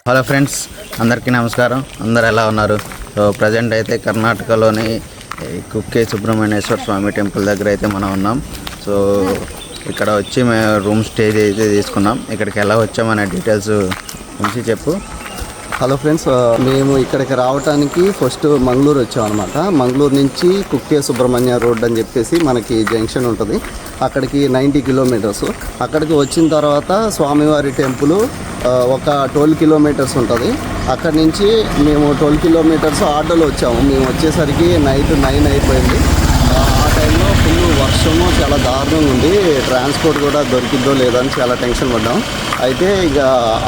Hello friends, అందరికీ నమస్కారం. అందరు ఎలా ఉన్నారు? సో ప్రజెంట్ అయితే కర్ణాటకలోని కుక్కే సుబ్రహ్మణ్యేశ్వర స్వామి టెంపుల్ దగ్గర అయితే మనం ఉన్నాం. సో ఇక్కడ వచ్చి మేము రూమ్ స్టే అయితే తీసుకున్నాం. ఇక్కడికి ఎలా వచ్చామనే డీటెయిల్స్ గురించి చెప్పు. హలో ఫ్రెండ్స్, మేము ఇక్కడికి రావడానికి ఫస్ట్ మంగళూరు వచ్చాం అనమాట. మంగళూరు నుంచి కుక్కే సుబ్రహ్మణ్య రోడ్ అని చెప్పేసి మనకి జంక్షన్ ఉంటుంది. అక్కడికి 90 కిలోమీటర్స్. అక్కడికి వచ్చిన తర్వాత స్వామివారి టెంపుల్ ఒక 12 కిలోమీటర్స్ ఉంటుంది. అక్కడి నుంచి మేము 12 కిలోమీటర్స్ ఆటోలో వచ్చాము. మేము వచ్చేసరికి నైట్ 9 అయిపోయింది. ఆ టైంలో ఫుల్ వర్షము చాలా దారుణంగా ఉంది. ట్రాన్స్పోర్ట్ కూడా దొరికిద్దో లేదో అని చాలా టెన్షన్ పడ్డాం. అయితే ఇక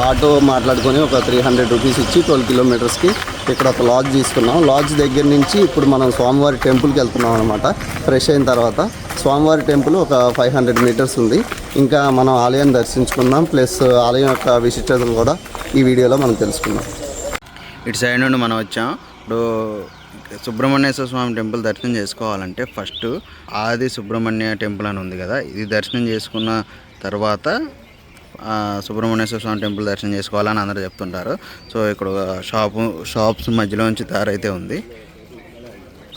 ఆటో మాట్లాడుకొని ఒక 300 రూపీస్ ఇచ్చి 12 కిలోమీటర్స్కి ఇక్కడ ఒక లాడ్జ్ తీసుకున్నాం. లాడ్జ్ దగ్గర నుంచి ఇప్పుడు మనం స్వామివారి టెంపుల్కి వెళ్తున్నాం అనమాట. ఫ్రెష్ అయిన తర్వాత స్వామివారి టెంపుల్ ఒక 500 మీటర్స్ ఉంది. ఇంకా మనం ఆలయం దర్శించుకుందాం, ప్లస్ ఆలయం యొక్క విశిష్టతలు కూడా ఈ వీడియోలో మనం తెలుసుకుందాం. ఇటు సైడ్ నుండి మనం వచ్చాం. ఇప్పుడు సుబ్రహ్మణ్యేశ్వర స్వామి టెంపుల్ దర్శనం చేసుకోవాలంటే ఫస్ట్ ఆది సుబ్రహ్మణ్య టెంపుల్ అని ఉంది కదా, ఇది దర్శనం చేసుకున్న తర్వాత సుబ్రహ్మణ్యేశ్వర స్వామి టెంపుల్ దర్శనం చేసుకోవాలని అందరూ చెప్తుంటారు. సో ఇక్కడ షాప్స్ మధ్యలోంచి దారైతే ఉంది.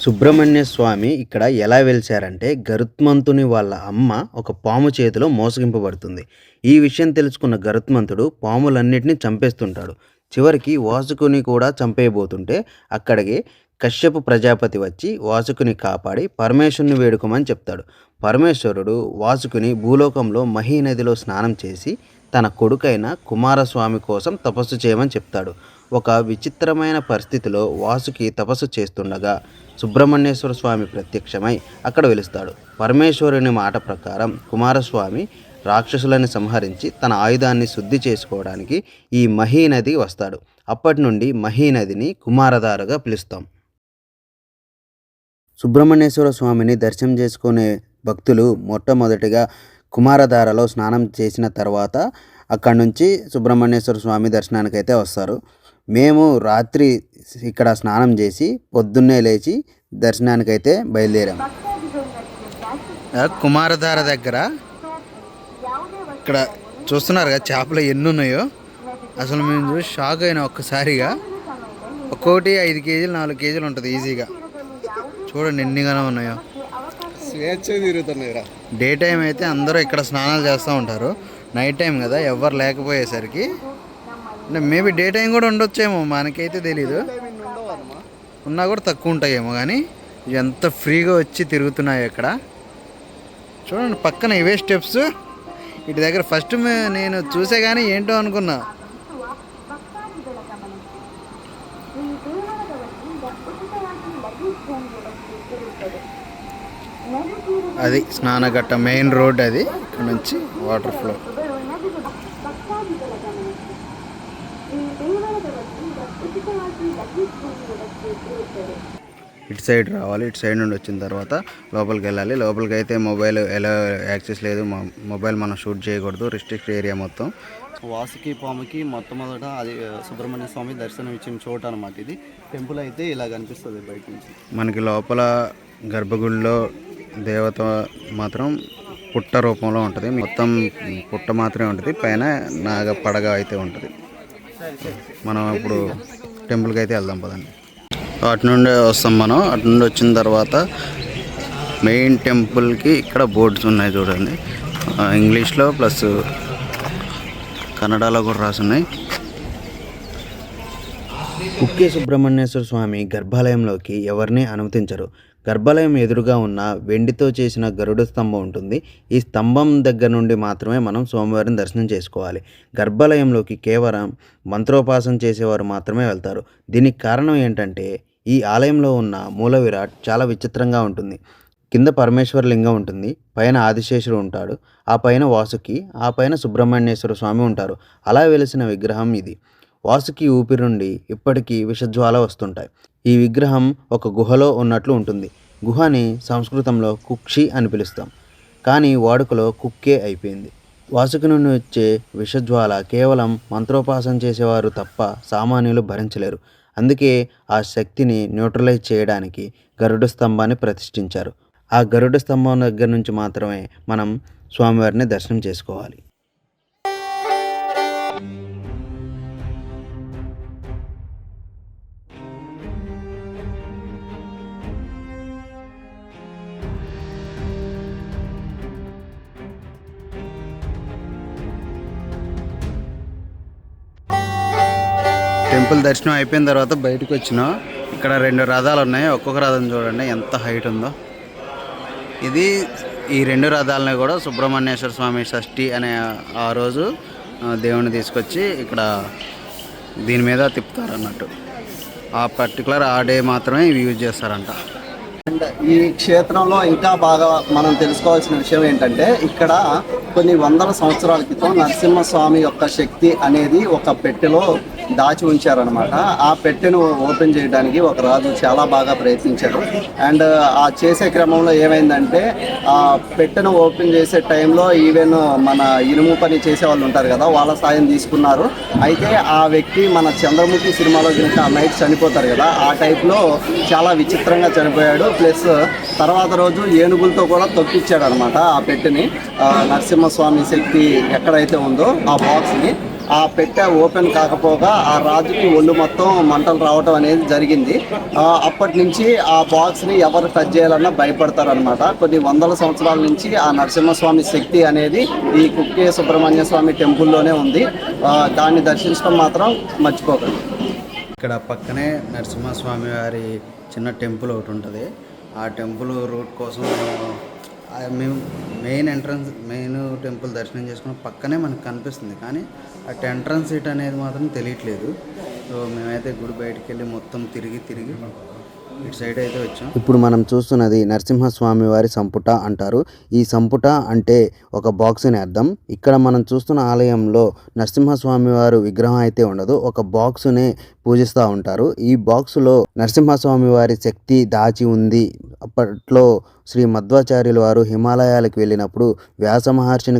సుబ్రహ్మణ్య స్వామి ఇక్కడ ఎలా వెలిశారంటే, గరుత్మంతుని వాళ్ళ అమ్మ ఒక పాము చేతిలో మోసగింపబడుతుంది. ఈ విషయం తెలుసుకున్న గరుత్మంతుడు పాములన్నిటినీ చంపేస్తుంటాడు. చివరికి వాసుకుని కూడా చంపేయబోతుంటే అక్కడికి కశ్యపు ప్రజాపతి వచ్చి వాసుకుని కాపాడి పరమేశ్వరుని వేడుకోమని చెప్తాడు. పరమేశ్వరుడు వాసుకుని భూలోకంలో మహీ నదిలో స్నానం చేసి తన కొడుకైన కుమారస్వామి కోసం తపస్సు చేయమని చెప్తాడు. ఒక విచిత్రమైన పరిస్థితిలో వాసుకి తపస్సు చేస్తుండగా సుబ్రహ్మణ్యేశ్వర స్వామి ప్రత్యక్షమై అక్కడ వెలుస్తాడు. పరమేశ్వరుని మాట ప్రకారం కుమారస్వామి రాక్షసులను సంహరించి తన ఆయుధాన్ని శుద్ధి చేసుకోవడానికి ఈ మహీ నది వస్తాడు. అప్పటి నుండి మహీ నదిని కుమారధారగా పిలుస్తాం. సుబ్రహ్మణ్యేశ్వర స్వామిని దర్శనం చేసుకునే భక్తులు మొట్టమొదటిగా కుమారధారలో స్నానం చేసిన తర్వాత అక్కడి నుంచి సుబ్రహ్మణ్యేశ్వర స్వామి దర్శనానికైతే వస్తారు. మేము రాత్రి ఇక్కడ స్నానం చేసి పొద్దున్నే లేచి దర్శనానికైతే బయలుదేరాము. కుమారధార దగ్గర ఇక్కడ చూస్తున్నారు కదా చేపలు ఎన్ని ఉన్నాయో. అసలు మేము చూసి షాక్ అయినా ఒక్కసారిగా. ఒక్కోటి 5 కేజీలు 4 కేజీలు ఉంటుంది ఈజీగా. చూడండి ఎన్నిగానో ఉన్నాయో. స్వేచ్ఛ తిరుగుతున్నాయి. డే టైం అయితే అందరూ ఇక్కడ స్నానాలు చేస్తూ ఉంటారు. నైట్ టైం కదా ఎవరు లేకపోయేసరికి, అంటే మేబీ డే టైం కూడా ఉండొచ్చేమో, మనకైతే తెలీదు. ఉన్నా కూడా తక్కువ ఉంటాయేమో. కానీ ఎంత ఫ్రీగా వచ్చి తిరుగుతున్నాయి ఇక్కడ. చూడండి పక్కన ఇవే స్టెప్స్. ఇటు దగ్గర ఫస్ట్ నేను చూసే కానీ ఏంటో అనుకున్నా. అది స్నానఘట్ట మెయిన్ రోడ్. అది ఇక్కడ నుంచి వాటర్ ఫ్లో. ఇటు సైడ్ రావాలి. ఇటు సైడ్ నుండి వచ్చిన తర్వాత లోపలికి వెళ్ళాలి. లోపలికి అయితే మొబైల్ ఎలా యాక్సెస్ లేదు. మొబైల్ మనం షూట్ చేయకూడదు, రిస్ట్రిక్ట్ ఏరియా మొత్తం. వాసుకి పాముకి మొట్టమొదట అది సుబ్రహ్మణ్య స్వామి దర్శనం ఇచ్చిన చోట అనమాట. ఇది టెంపుల్ అయితే ఇలా కనిపిస్తుంది బయట నుంచి. మనకి లోపల గర్భగుడిలో దేవత మాత్రం పుట్ట రూపంలో ఉంటుంది. మొత్తం పుట్ట మాత్రమే ఉంటుంది. పైన నాగ పడగ అయితే ఉంటుంది. మనం ఇప్పుడు టెంపుల్కి అయితే వెళ్దాం పదండి. అటు నుండి వస్తాం మనం. అటు నుండి వచ్చిన తర్వాత మెయిన్ టెంపుల్కి ఇక్కడ బోర్డ్స్ ఉన్నాయి చూడండి. ఇంగ్లీష్లో ప్లస్ కన్నడలో కూడా రాసున్నాయి. కుక్కే సుబ్రహ్మణ్యేశ్వర స్వామి గర్భాలయంలోకి ఎవరిని అనుమతించరు. గర్భాలయం ఎదురుగా ఉన్న వెండితో చేసిన గరుడ స్తంభం ఉంటుంది. ఈ స్తంభం దగ్గర నుండి మాత్రమే మనం స్వామివారిని దర్శనం చేసుకోవాలి. గర్భాలయంలోకి కేవలం మంత్రోపాసన చేసేవారు మాత్రమే వెళ్తారు. దీనికి కారణం ఏంటంటే, ఈ ఆలయంలో ఉన్న మూల విరాట్ చాలా విచిత్రంగా ఉంటుంది. కింద పరమేశ్వర లింగం ఉంటుంది, పైన ఆదిశేషుడు ఉంటాడు, ఆ పైన వాసుకి, ఆ పైన సుబ్రహ్మణ్యేశ్వర స్వామి ఉంటారు. అలా వెలిసిన విగ్రహం ఇది. వాసుకి ఊపిరి నుండి ఇప్పటికీ విషజ్వాల వస్తుంటాయి. ఈ విగ్రహం ఒక గుహలో ఉన్నట్లు ఉంటుంది. గుహని సంస్కృతంలో కుక్షి అని పిలుస్తాం, కానీ వాడుకలో కుక్కే అయిపోయింది. వాసుకి నుండి వచ్చే విషజ్వాల కేవలం మంత్రోపాసన చేసేవారు తప్ప సామాన్యులు భరించలేరు. అందుకే ఆ శక్తిని న్యూట్రలైజ్ చేయడానికి గరుడ స్తంభాన్ని ప్రతిష్ఠించారు. ఆ గరుడ స్తంభం దగ్గర నుంచి మాత్రమే మనం స్వామివారిని దర్శనం చేసుకోవాలి. టెంపుల్ దర్శనం అయిపోయిన తర్వాత బయటకు వచ్చినాం. ఇక్కడ 2 రథాలు ఉన్నాయి. ఒక్కొక్క రథం చూడండి ఎంత హైట్ ఉందో. ఇది ఈ 2 రథాలని కూడా సుబ్రహ్మణ్యేశ్వర స్వామి షష్ఠి అనే ఆ రోజు దేవుని తీసుకొచ్చి ఇక్కడ దీని మీద తిప్పుతారు అన్నట్టు. ఆ పర్టికులర్ ఆ డే మాత్రమే ఇవి యూజ్ చేస్తారంట. అండ్ ఈ క్షేత్రంలో ఇంకా బాగా మనం తెలుసుకోవాల్సిన విషయం ఏంటంటే ఇక్కడ కొన్ని వందల సంవత్సరాల క్రితం నరసింహస్వామి యొక్క శక్తి అనేది ఒక పెట్టెలో దాచి ఉంచారనమాట. ఆ పెట్టెను ఓపెన్ చేయడానికి ఒక రాజు చాలా బాగా ప్రయత్నించారు. అండ్ ఆ చేసే క్రమంలో ఏమైందంటే ఆ పెట్టెను ఓపెన్ చేసే టైంలో ఈవెన్ మన ఇనుము పని చేసే వాళ్ళు ఉంటారు కదా, వాళ్ళ సాయం తీసుకున్నారు. అయితే ఆ వ్యక్తి మన చంద్రముఖి సినిమాలో కనుక నైట్ చనిపోతారు కదా, ఆ టైప్లో చాలా విచిత్రంగా చనిపోయాడు. ప్లస్ తర్వాత రోజు ఏనుగులతో కూడా తొక్కిచ్చాడు అనమాట ఆ పెట్టెని. నరసింహస్వామి శక్తి ఎక్కడైతే ఉందో ఆ బాక్స్ని, ఆ పెట్టె ఓపెన్ కాకపోగా ఆ రాజుకి ఒళ్ళు మొత్తం మంటలు రావటం అనేది జరిగింది. అప్పటి నుంచి ఆ బాక్స్ని ఎవరు టచ్ చేయాలన్నా భయపడతారనమాట. కొన్ని వందల సంవత్సరాల నుంచి ఆ నరసింహస్వామి శక్తి అనేది ఈ కుక్కే సుబ్రహ్మణ్య స్వామి టెంపుల్లోనే ఉంది. దాన్ని దర్శించడం మాత్రం మర్చిపోకండి. ఇక్కడ పక్కనే నరసింహస్వామి వారి చిన్న టెంపుల్ ఒకటి ఉంటుంది. ఆ టెంపుల్ రూట్ కోసం మేము మెయిన్ టెంపుల్ దర్శనం చేసుకున్న పక్కనే మనకు కనిపిస్తుంది, కానీ అటు ఎంట్రన్స్ సీట్ అనేది మాత్రం తెలియట్లేదు. సో మేమైతే గుడి బయటికి వెళ్ళి మొత్తం తిరిగి ఇటు సైడ్ అయితే వచ్చాం. ఇప్పుడు మనం చూస్తున్నది నరసింహస్వామి వారి సంపుట అంటారు. ఈ సంపుట అంటే ఒక బాక్స్ అని అర్థం. ఇక్కడ మనం చూస్తున్న ఆలయంలో నరసింహస్వామి వారు విగ్రహం అయితే ఉండదు, ఒక బాక్సునే పూజిస్తూ ఉంటారు. ఈ బాక్సులో నరసింహస్వామి వారి శక్తి దాచి ఉంది. అప్పట్లో శ్రీ మధ్వాచార్యుల వారు హిమాలయాలకు వెళ్ళినప్పుడు వ్యాస మహర్షిని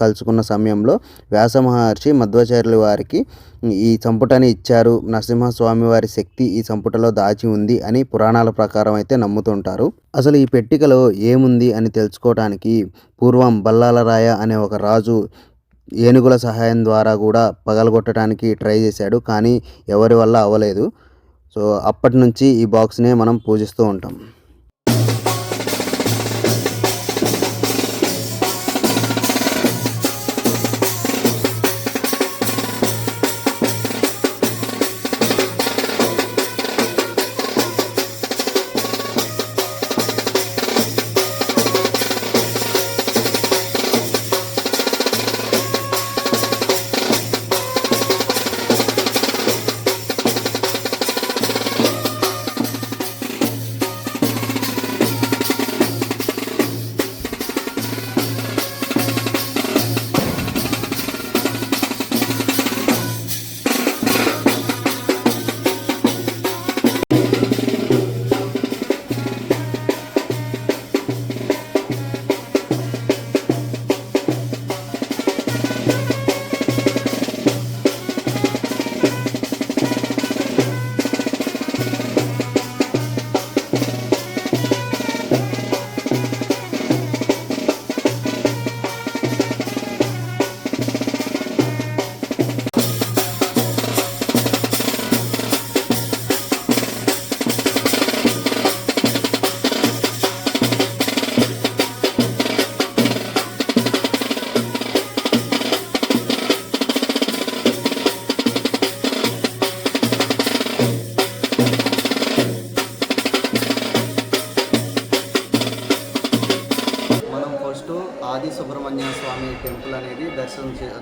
కలుసుకున్న సమయంలో వ్యాస మహర్షి మధ్వాచార్యుల వారికి ఈ సంపుటని ఇచ్చారు. నరసింహస్వామి వారి శక్తి ఈ సంపుటలో దాచి ఉంది అని పురాణాల ప్రకారం అయితే నమ్ముతుంటారు. అసలు ఈ పెట్టికలో ఏముంది అని తెలుసుకోవడానికి పూర్వం బల్లాలరాయ అనే ఒక రాజు ఏనుగుల సహాయం ద్వారా కూడా పగలగొట్టడానికి ట్రై చేశాడు, కానీ ఎవరి వల్ల అవ్వలేదు. సో అప్పటి నుంచి ఈ బాక్స్నే మనం పూజిస్తూ ఉంటాం. ఆది సుబ్రహ్మణ్య స్వామి టెంపుల్ అనేది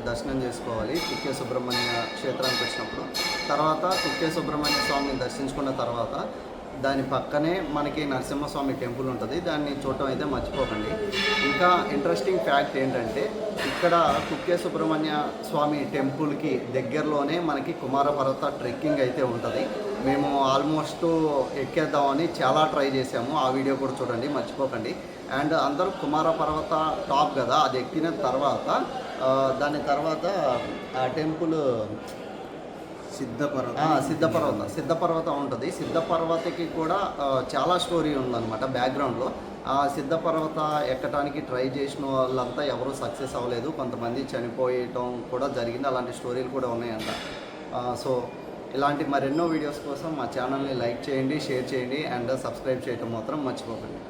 దర్శనం చేసుకోవాలి కుక్కే సుబ్రహ్మణ్య క్షేత్రానికి వచ్చినప్పుడు. తర్వాత కుక్కే సుబ్రహ్మణ్య స్వామిని దర్శించుకున్న తర్వాత దాని పక్కనే మనకి నరసింహస్వామి టెంపుల్ ఉంటుంది, దాన్ని చూడటం అయితే మర్చిపోకండి. ఇంకా ఇంట్రెస్టింగ్ ఫ్యాక్ట్ ఏంటంటే ఇక్కడ కుక్కే సుబ్రహ్మణ్య స్వామి టెంపుల్కి దగ్గరలోనే మనకి కుమార పర్వత ట్రెక్కింగ్ అయితే ఉంటుంది. మేము ఆల్మోస్ట్ ఎక్కేద్దామని చాలా ట్రై చేసాము, ఆ వీడియో కూడా చూడండి మర్చిపోకండి. అండ్ అందరూ కుమార పర్వత టాప్ కదా, అది ఎక్కిన తర్వాత దాని తర్వాత ఆ టెంపుల్ సిద్ధపర్వత ఉంటుంది. సిద్ధపర్వతకి కూడా చాలా స్టోరీ ఉందన్నమాట బ్యాక్గ్రౌండ్లో. ఆ సిద్ధపర్వత ఎక్కడానికి ట్రై చేసిన వాళ్ళంతా ఎవరూ సక్సెస్ అవ్వలేదు, కొంతమంది చనిపోయటం కూడా జరిగింది, అలాంటి స్టోరీలు కూడా ఉన్నాయంట. సో ఇలాంటి మరెన్నో వీడియోస్ కోసం మా ఛానల్ని లైక్ చేయండి, షేర్ చేయండి అండ్ సబ్స్క్రైబ్ చేయటం మాత్రం మర్చిపోకండి.